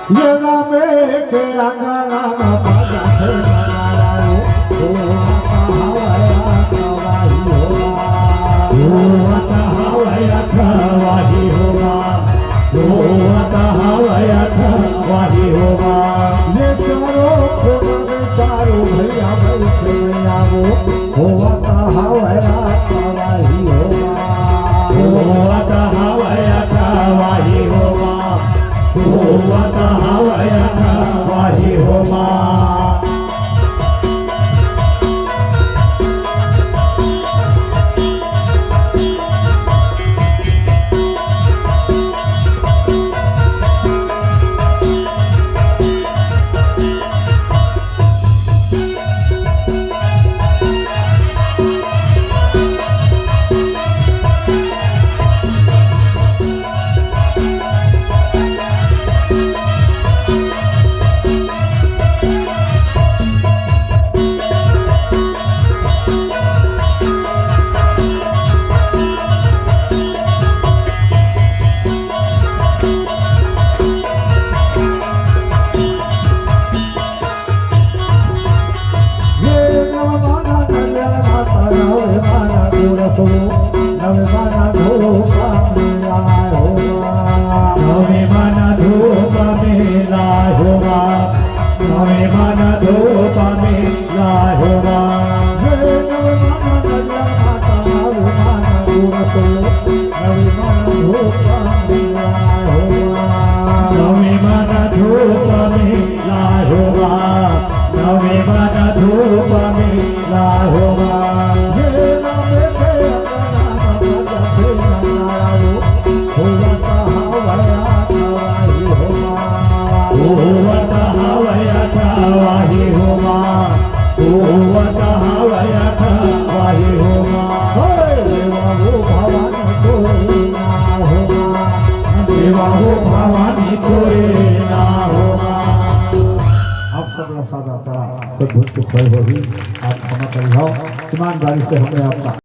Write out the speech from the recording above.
ये रामे के रंगा रामा बाजा थे मनाओ ओ हवाया कवाही होगा ओ हवाया कवाही होगा ओ हवाया कवाही होगा ये चारों भैया बैठे आओ ओ हवाया कवाही होगा ओ हवाया कवाही होगा हवाया कवाही होगा आप क्षमा कर ईमानदारी से हमें आपका